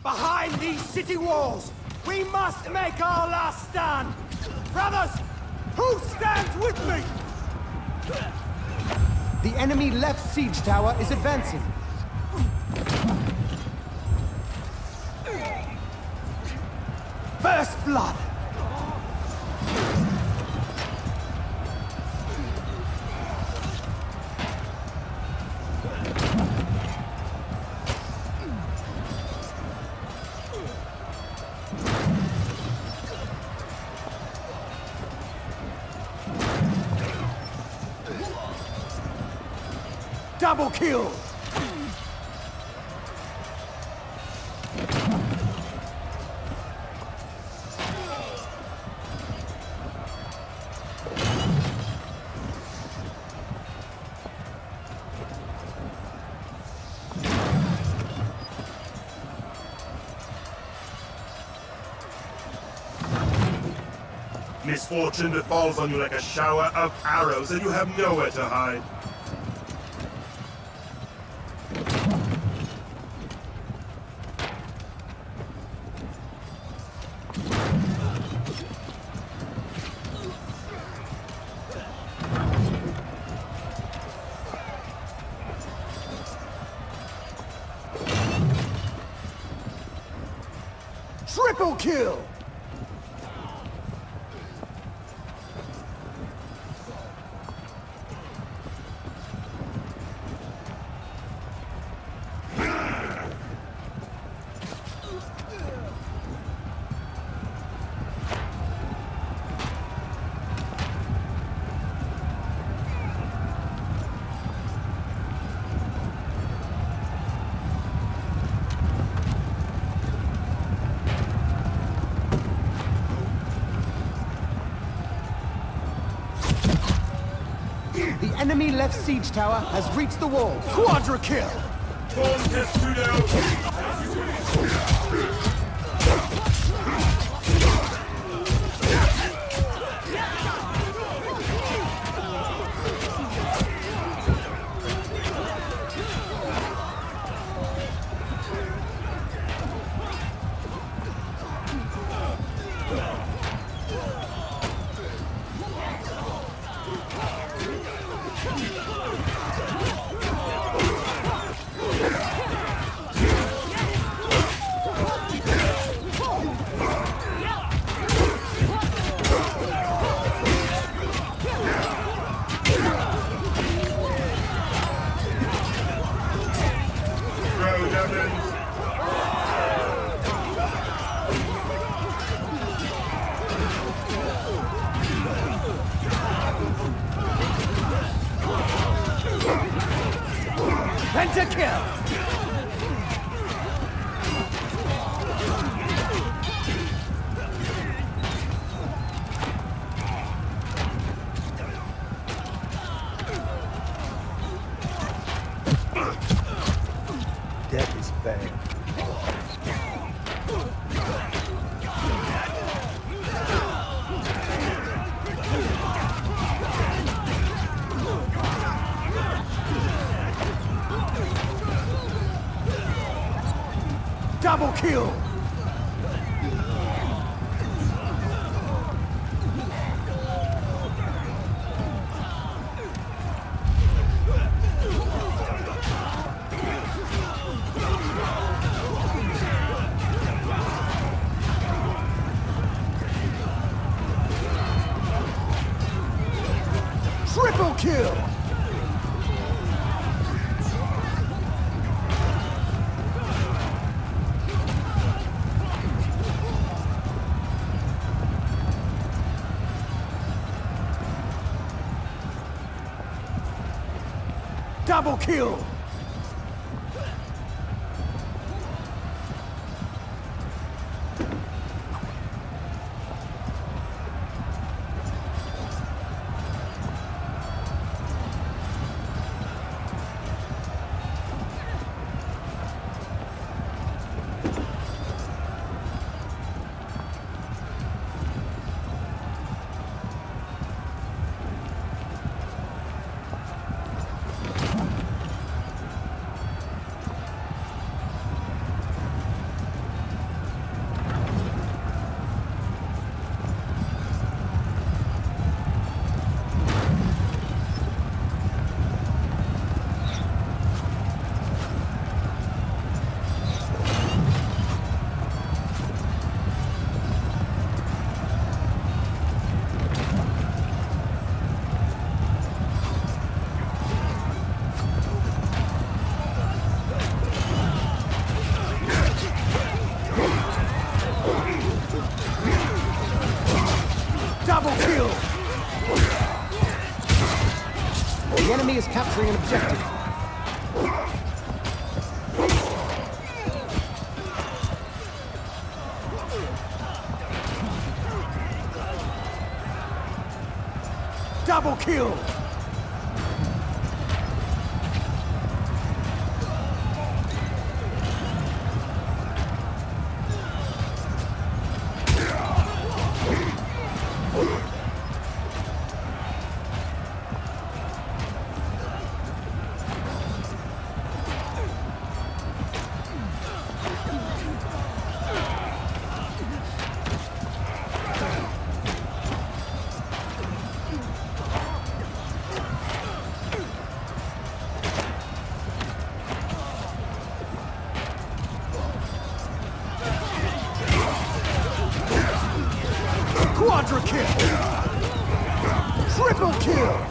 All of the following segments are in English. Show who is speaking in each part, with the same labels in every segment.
Speaker 1: Behind these city walls, we must make our last stand! Brothers, who stands with me?
Speaker 2: The enemy left siege tower is advancing.
Speaker 1: First blood! Double kill!
Speaker 3: Misfortune that falls on you like a shower of arrows, and you have nowhere to hide.
Speaker 1: Triple kill!
Speaker 2: The enemy left siege tower has reached the walls.
Speaker 1: Quadra kill! Pentakill!
Speaker 2: Death is bad.
Speaker 1: Double kill! Triple kill! Double kill!
Speaker 2: capturing an objective.
Speaker 1: Double kill! Quadra kill! Triple kill!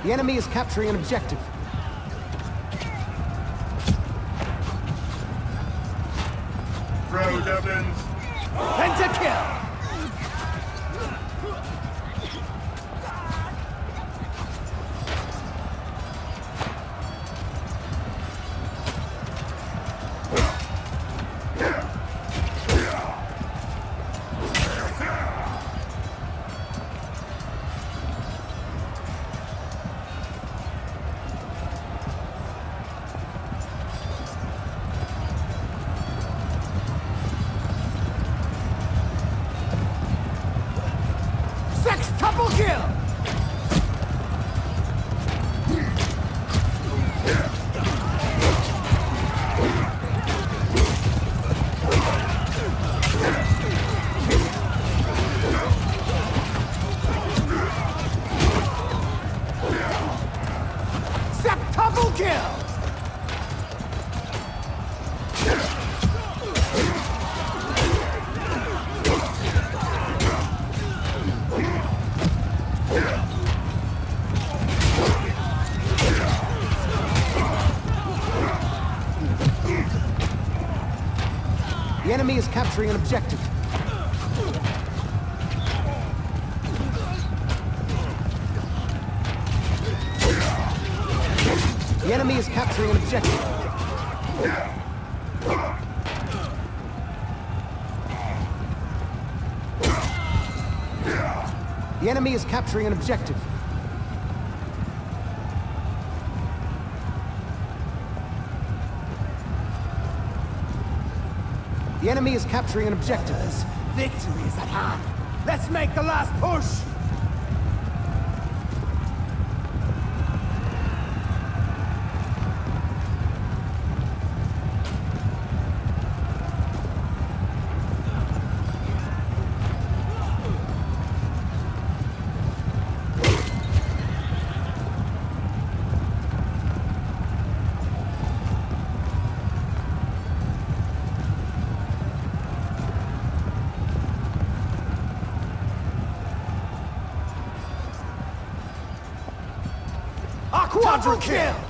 Speaker 2: The enemy is capturing an objective.
Speaker 3: Throw, Devlins!
Speaker 1: Pentakill! Sextuple kill! Septuple kill!
Speaker 2: The enemy is capturing an objective. The enemy is capturing an objective. The enemy is capturing an objective. The enemy is capturing an objective.
Speaker 1: Victory is at hand. Let's make the last push! Quadra kill!